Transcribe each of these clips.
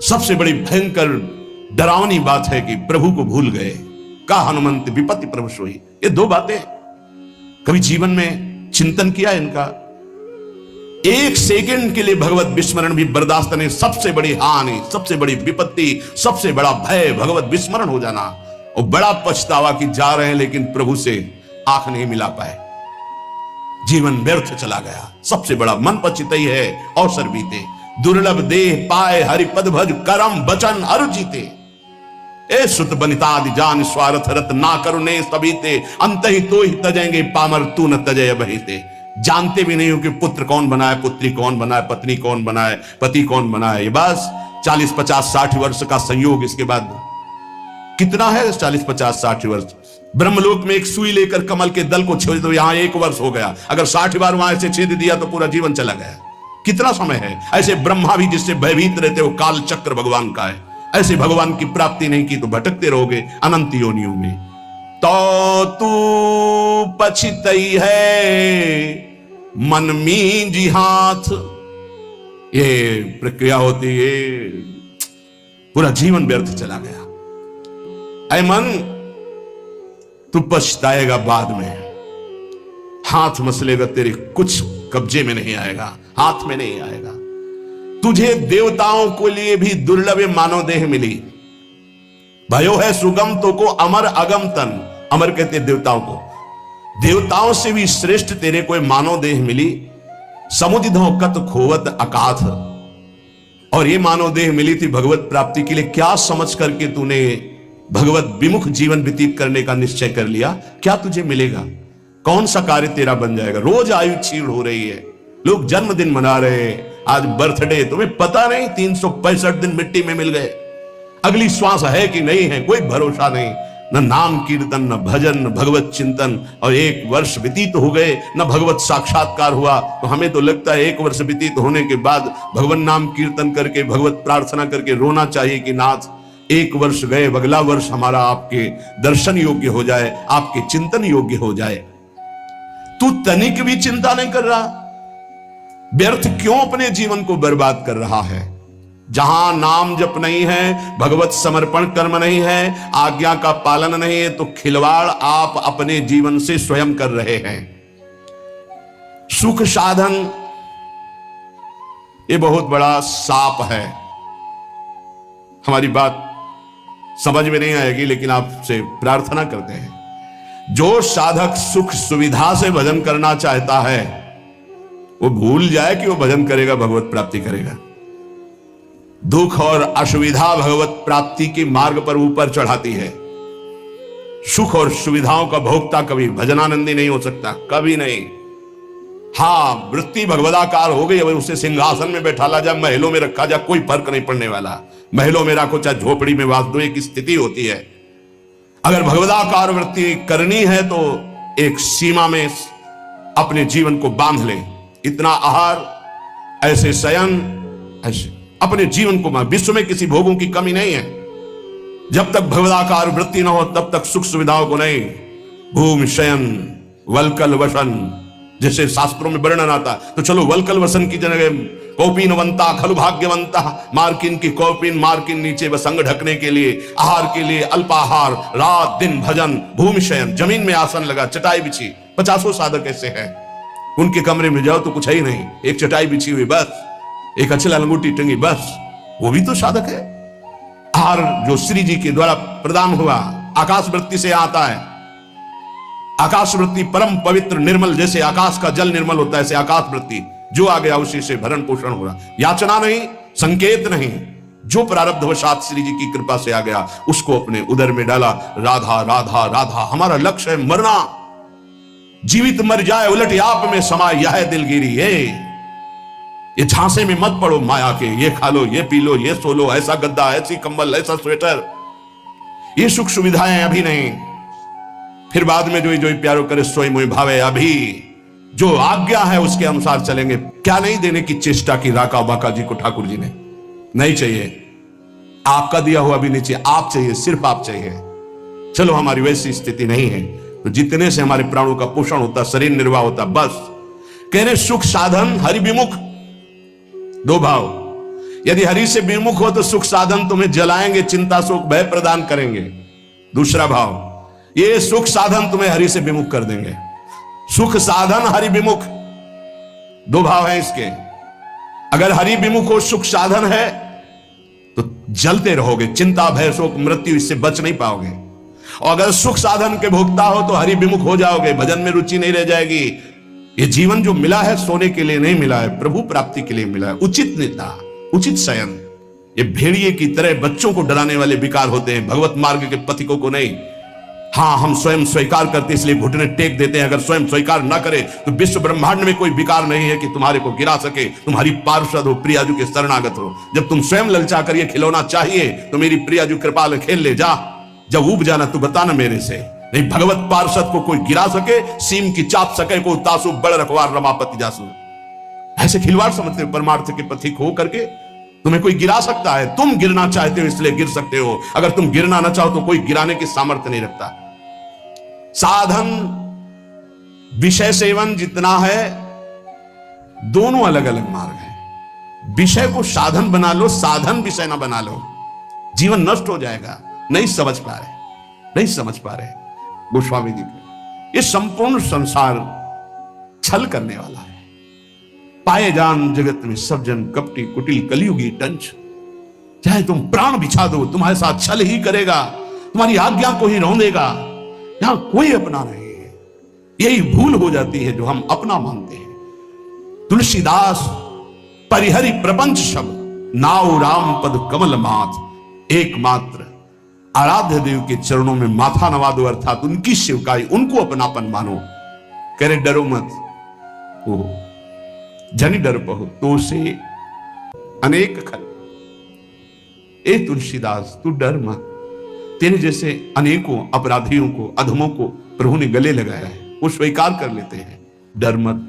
सबसे बड़ी भयंकर डरावनी बात है कि प्रभु को भूल गए। का हनुमंत विपत्ति प्रभु सोई, ये दो बातें कभी जीवन में चिंतन किया इनका? एक सेकंड के लिए भगवत विस्मरण भी बर्दाश्त नहीं। सबसे बड़ी हानि, सबसे बड़ी विपत्ति, सबसे बड़ा भय भगवत विस्मरण हो जाना, और बड़ा पछतावा कि जा रहे हैं लेकिन प्रभु से आंख नहीं मिला पाए, जीवन व्यर्थ चला गया। सबसे बड़ा मन पचितई है अवसर बीते, दुर्लभ देह पाए हरिपद भज करम वचन अरु जीते। ए सुत बनितादि जान स्वार्थ रत ना करुणे सबीते, अंत ही तो ही तजेंगे पामर तू न तजय बहिते। जानते भी नहीं हो कि पुत्र कौन बनाए, पुत्री कौन बनाए, पत्नी कौन बनाए, पति कौन बनाए। ये बस 40 50 60 वर्ष का संयोग, इसके बाद कितना है 40 50 60 वर्ष। ब्रह्मलोक में एक सुई लेकर कमल के दल को छेद दो, यहां 1 वर्ष हो गया। अगर 60 बार वहां से छेद दिया तो पूरा जीवन चला गया। कितना समय है? ऐसे ब्रह्मा भी जिससे भयभीत रहते हो, काल चक्र भगवान का है। ऐसे भगवान की प्राप्ति नहीं की तो भटकते रहोगे अनंत योनियों में। तो तू पछितई है मन मींजी हाथ, ये प्रक्रिया होती है, पूरा जीवन व्यर्थ चला गया। ऐ मन, तू पछताएगा बाद में, हाथ मसलेगा, तेरे कुछ कब्जे में नहीं आएगा, हाथ में नहीं आएगा। तुझे देवताओं के लिए भी दुर्लभ मानव देह मिली, भयो है सुगम तो को अमर अगम तन। अमर कहते देवताओं को, देवताओं से भी श्रेष्ठ तेरे कोई मानव देह मिली। समुदिधो कत खोवत अकाथ, और ये मानव देह मिली थी भगवत प्राप्ति के लिए। क्या समझ करके तूने भगवत विमुख जीवन व्यतीत करने का निश्चय कर लिया? क्या तुझे मिलेगा? कौन सा कार्य तेरा बन जाएगा? रोज आयु क्षीण हो रही है, लोग जन्मदिन मना रहे हैं, आज बर्थडे, तुम्हें पता नहीं 365 दिन मिट्टी में मिल गए। अगली श्वास है कि नहीं है कोई भरोसा नहीं। न नाम कीर्तन, न भजन, न भगवत चिंतन, और 1 वर्ष व्यतीत हो गए, न भगवत साक्षात्कार हुआ। तो हमें तो लगता है 1 वर्ष व्यतीत होने के बाद भगवान नाम कीर्तन करके, भगवत प्रार्थना करके रोना चाहिए कि नाथ 1 वर्ष गए, अगला वर्ष हमारा आपके दर्शन योग्य हो जाए, आपके चिंतन योग्य हो जाए। तू तनिक भी चिंता नहीं कर रहा, व्यर्थ क्यों अपने जीवन को बर्बाद कर रहा है? जहां नाम जप नहीं है, भगवत समर्पण कर्म नहीं है, आज्ञा का पालन नहीं है, तो खिलवाड़ आप अपने जीवन से स्वयं कर रहे हैं। सुख साधन ये बहुत बड़ा साप है। हमारी बात समझ में नहीं आएगी, लेकिन आपसे प्रार्थना करते हैं, जो साधक सुख सुविधा से भजन करना चाहता है वो भूल जाए कि वो भजन करेगा, भगवत प्राप्ति करेगा। दुख और असुविधा भगवत प्राप्ति के मार्ग पर ऊपर चढ़ाती है। सुख और सुविधाओं का भोक्ता कभी भजनानंदी नहीं हो सकता, कभी नहीं। हाँ, वृत्ति भगवदाकार हो गई, अब उसे सिंहासन में बैठाला जा, महलों में रखा जा, कोई फर्क नहीं पड़ने वाला। महलों में रखो चाहे झोपड़ी में वास दो, एक स्थिति होती है। अगर भगवदाकार वृत्ति करनी है तो एक सीमा में अपने जीवन को बांध ले। इतना आहार, ऐसे शयन, ऐसे अपने जीवन को, विश्व में किसी भोगों की कमी नहीं है। जब तक भगवदाकार वृत्ति न हो तब तक सुख सुविधाओं को नहीं। भूमि शयन वलकल वसन, जैसे शास्त्रों में वर्णन आता, तो चलो वलकल वसन की जगह कौपीनवंता खलु भाग्यवंता, मार्किन की कौपीन, मार्किन नीचे वसंग ढकने के लिए, आहार के लिए अल्पाहार, रात दिन भजन, भूमि शयन, जमीन में आसन लगा, चटाई बिछी। 50 साधक ऐसे हैं, उनके कमरे में जाओ तो कुछ है ही नहीं, एक चटाई बिछी हुई बस, एक अचला लंगोटी टंगी बस, वो भी तो साधक है। आहार जो श्री जी के द्वारा प्रदान हुआ आकाश वृत्ति से आता है। आकाश वृत्ति परम पवित्र निर्मल, जैसे आकाश का जल निर्मल होता है, ऐसे आकाश वृत्ति जो आ गया उसी से भरण पोषण हो रहा। याचना नहीं, संकेत नहीं, जो प्रारब्धवशात श्री जी की कृपा से आ गया उसको अपने उदर में डाला। राधा राधा राधा हमारा लक्ष्य है, मरना, जीवित मर जाए उलट आप में समाये यह है दिलगिरी। ये झांसे में मत पड़ो माया के, ये खा लो, ये पी लो, ये सो लो, ऐसा गद्दा, ऐसी कंबल, ऐसा स्वेटर, ये सुख सुविधाएं अभी नहीं, फिर बाद में जो प्यारो करे सोई मोई भावे। अभी जो आज्ञा है उसके अनुसार चलेंगे। क्या नहीं देने की चेष्टा की राका बाका जी को ठाकुर जी ने? नहीं चाहिए, आपका दिया हुआ भी नहीं चाहिए, आप चाहिए, सिर्फ आप चाहिए। चलो हमारी वैसी स्थिति नहीं है, तो जितने से हमारे प्राणों का पोषण होता, शरीर निर्वाह होता, बस। कह रहे सुख साधन हरि विमुख, 2 भाव। यदि हरि से विमुख हो तो सुख साधन तुम्हें जलाएंगे, चिंता सुख भय प्रदान करेंगे। दूसरा भाव, ये सुख साधन तुम्हें हरि से विमुख कर देंगे। सुख साधन हरि विमुख, दो भाव है इसके। अगर हरि विमुख हो, सुख साधन है, तो जलते रहोगे, चिंता भय शोक मृत्यु इससे बच नहीं पाओगे। और अगर सुख साधन के भोक्ता हो तो हरि विमुख हो जाओगे, भजन में रुचि नहीं रह जाएगी। ये जीवन जो मिला है सोने के लिए नहीं मिला है, प्रभु प्राप्ति के लिए मिला है। उचित निद्रा, उचित शयन, ये भेड़िए की तरह बच्चों को डराने वाले विकार होते हैं, भगवत मार्ग के पथिकों को नहीं। हाँ, हम स्वयं स्वीकार करते इसलिए घुटने टेक देते हैं। अगर स्वयं स्वीकार ना करे तो विश्व ब्रह्मांड में कोई विकार नहीं है कि तुम्हारे को गिरा सके। तुम्हारी पार्षद हो, प्रियाजू के शरणागत हो। जब तुम स्वयं ललचा कर ये खिलौना चाहिए तो मेरी प्रियाजू कृपाल खेल ले जा। जब ऊब जाना तू बताना मेरे से, नहीं भगवत पार्षद को कोई गिरा सके, सीम की चाप सके को तासु बड़ रखवार रमापति जासु। ऐसे खिलवाड़ समझते हो परमार्थ के पथिक हो करके। तुम्हें कोई गिरा सकता है, तुम गिरना चाहते हो इसलिए गिर सकते हो। अगर तुम गिरना ना चाहो तो कोई गिराने की सामर्थ्य नहीं रखता। साधन विषय सेवन जितना है, दोनों अलग अलग मार्ग हैं। विषय को साधन बना लो, साधन विषय ना बना लो, जीवन नष्ट हो जाएगा। नहीं समझ पा रहे, नहीं समझ पा रहे गोस्वामी जी के। ये संपूर्ण संसार छल करने वाला है। पाए जान जगत में सब जन कपटी कुटिल कलयुगी टंच। चाहे तुम प्राण बिछा दो, तुम्हारे साथ छल ही करेगा, तुम्हारी आज्ञा को ही रौंदेगा। यहां कोई अपना नहीं है। यही भूल हो जाती है जो हम अपना मानते हैं। तुलसीदास परिहरि प्रपंच शब्द, नाउ राम पद कमल माथ। एकमात्र आराध्य देव के चरणों में माथा नवा दो, अर्थात उनकी सेवकाई, उनको अपनापन मानो। कह रहे डरो मत, वो जनी डर पहो तो से अनेक खल। ए तुलसीदास तू डर मत, तेरे जैसे अनेकों अपराधियों को, अधमों को प्रभु ने गले लगाया है, वो स्वीकार कर लेते हैं। डर मत,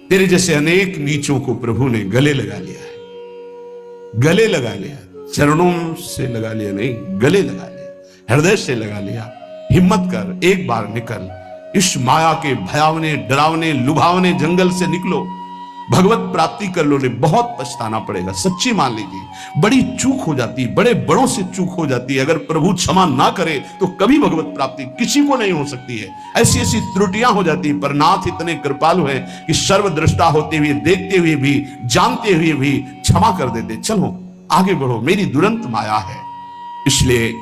तेरे जैसे अनेक नीचों को प्रभु ने गले लगा लिया है। गले लगा लिया, चरणों से लगा लिया नहीं, गले लगा लिया, हृदय से लगा लिया। हिम्मत कर, एक बार निकल, इस माया के भयावने डरावने लुभावने जंगल से निकलो, भगवत प्राप्ति कर लो। नहीं बहुत पछताना पड़ेगा, सच्ची मान लीजिए। बड़ी चूक हो जाती है, बड़े बड़ों से चूक हो जाती है। अगर प्रभु क्षमा ना करे तो कभी भगवत प्राप्ति किसी को नहीं हो सकती है। ऐसी ऐसी त्रुटियां हो जाती है, पर नाथ इतने कृपालु हैं कि सर्वद्रष्टा होते हुए, देखते हुए भी, जानते हुए भी क्षमा कर देते। चलो आगे बढ़ो, मेरी दुरंत माया है। इसलिए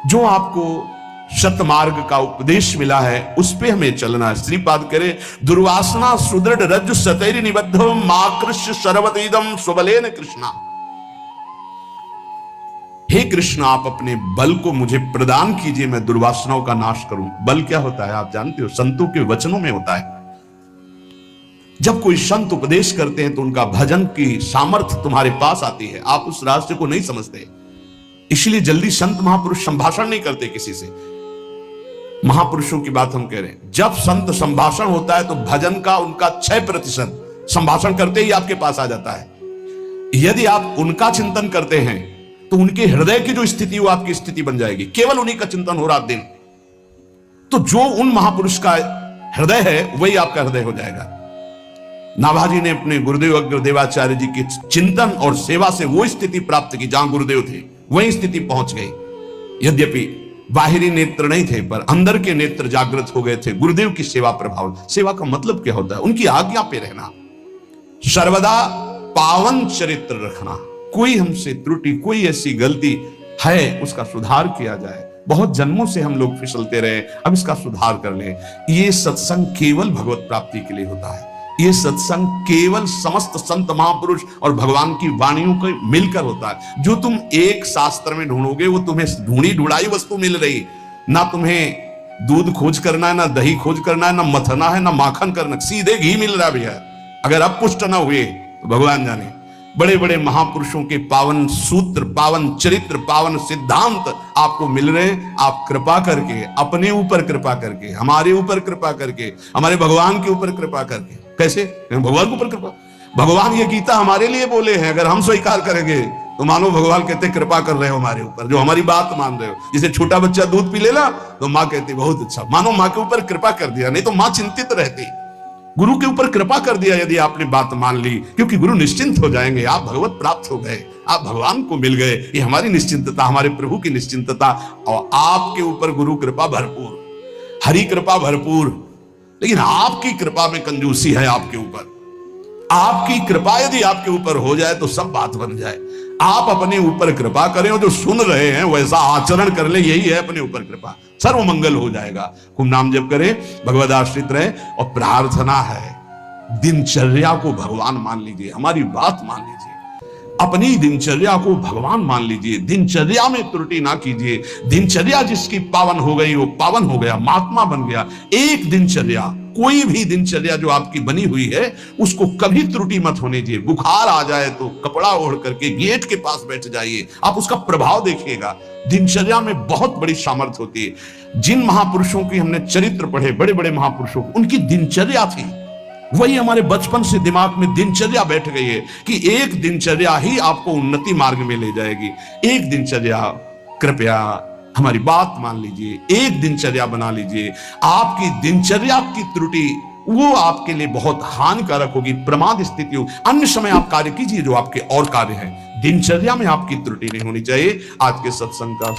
जो आपको सतमार्ग का उपदेश मिला है उस पे हमें चलना है। श्रीपाद करे दुर्वासना सुदृढ़ रज्जु सतैरि निबद्ध माकृष्य सर्वतीदम स्वबलेन कृष्णा। हे कृष्ण, आप अपने बल को मुझे प्रदान कीजिए, मैं दुर्वासनाओं का नाश करूं। बल क्या होता है आप जानते हो, संतों के वचनों में होता है। जब कोई संत उपदेश करते हैं तो उनका भजन की सामर्थ्य तुम्हारे पास आती है। आप उस रास्ते को नहीं समझते, इसलिए जल्दी संत महापुरुष संभाषण नहीं करते किसी से। महापुरुषों की बात हम कह रहे हैं। जब संत संभाषण होता है तो भजन का उनका 6% संभाषण करते ही आपके पास आ जाता है। यदि आप उनका चिंतन करते हैं तो उनके हृदय की जो स्थिति वो आपकी स्थिति बन जाएगी। केवल उन्हीं का चिंतन हो रात दिन, तो जो उन महापुरुष का हृदय है वही आपका हृदय हो जाएगा। नाभाजी ने अपने गुरुदेव अग्रदेवाचार्य जी के चिंतन और सेवा से वो स्थिति प्राप्त की जहां गुरुदेव थे, वही स्थिति पहुंच गई। यद्यपि बाहरी नेत्र नहीं थे पर अंदर के नेत्र जागृत हो गए थे गुरुदेव की सेवा प्रभाव। सेवा का मतलब क्या होता है? उनकी आज्ञा पे रहना, सर्वदा पावन चरित्र रखना। कोई हमसे त्रुटि, कोई ऐसी गलती है उसका सुधार किया जाए। बहुत जन्मों से हम लोग फिसलते रहे, अब इसका सुधार कर ले। ये सत्संग केवल भगवत प्राप्ति के लिए होता है। ये सत्संग केवल समस्त संत महापुरुष और भगवान की वाणियों को मिलकर होता है। जो तुम एक शास्त्र में ढूंढोगे वो तुम्हें ढूंढी ढूंढाई वस्तु मिल रही। ना तुम्हें दूध खोज करना है, ना दही खोज करना है, ना मथना है, ना माखन करना, सीधे घी मिल रहा भैया। अगर अब पुष्ट ना हुए तो भगवान जाने। बड़े बड़े महापुरुषों के पावन सूत्र, पावन चरित्र, पावन सिद्धांत आपको मिल रहे। आप कृपा करके, अपने ऊपर कृपा करके, हमारे ऊपर कृपा करके, हमारे भगवान के ऊपर कृपा करके। कैसे? भगवान के ऊपर कृपा। भगवान ये गीता हमारे लिए बोले हैं, अगर हम स्वीकार करेंगे तो मानो भगवान कहते कृपा कर रहे हो हमारे ऊपर, जो हमारी बात मान रहे हो। जैसे छोटा बच्चा दूध पी लेना तो माँ कहती बहुत अच्छा, मानो माँ के ऊपर कृपा कर दिया, नहीं तो माँ चिंतित रहती। गुरु के ऊपर कृपा कर दिया यदि आपने बात मान ली, क्योंकि गुरु निश्चिंत हो जाएंगे, आप भगवत प्राप्त हो गए, आप भगवान को मिल गए। ये हमारी निश्चिंतता, हमारे प्रभु की निश्चिंतता। और आपके ऊपर गुरु कृपा भरपूर, हरि कृपा भरपूर, लेकिन आपकी कृपा में कंजूसी है आपके ऊपर। आपकी कृपा यदि आपके ऊपर हो जाए तो सब बात बन जाए। आप अपने ऊपर कृपा करें और जो सुन रहे हैं वैसा आचरण कर ले, यही है अपने ऊपर कृपा, सर्व मंगल हो जाएगा। खूब नाम जप करें, भगवद आश्रित रहे। और प्रार्थना है, दिनचर्या को भगवान मान लीजिए, हमारी बात मान लीजिए, अपनी दिनचर्या को भगवान मान लीजिए, दिनचर्या में त्रुटि ना कीजिए। दिनचर्या जिसकी पावन हो गई वो पावन हो गया, महात्मा बन गया। एक दिनचर्या, कोई भी दिनचर्या जो आपकी बनी हुई है उसको कभी त्रुटि मत होने दीजिए। बुखार आ जाए तो कपड़ा ओढ़ करके गेट के पास बैठ जाइए, आप उसका प्रभाव देखिएगा। दिनचर्या में बहुत बड़ी सामर्थ्य होती है। जिन महापुरुषों की हमने चरित्र पढ़े, बड़े बड़े महापुरुषों, उनकी दिनचर्या थी, वही हमारे बचपन से दिमाग में दिनचर्या बैठ गई है कि एक दिनचर्या ही आपको उन्नति मार्ग में ले जाएगी। एक दिनचर्या, कृपया हमारी बात मान लीजिए, एक दिनचर्या बना लीजिए। आपकी दिनचर्या की त्रुटि वो आपके लिए बहुत हानिकारक होगी, प्रमाद स्थिति हो। अन्य समय आप कार्य कीजिए जो आपके और कार्य हैं, दिनचर्या में आपकी त्रुटि नहीं होनी चाहिए। आज के सत्संग का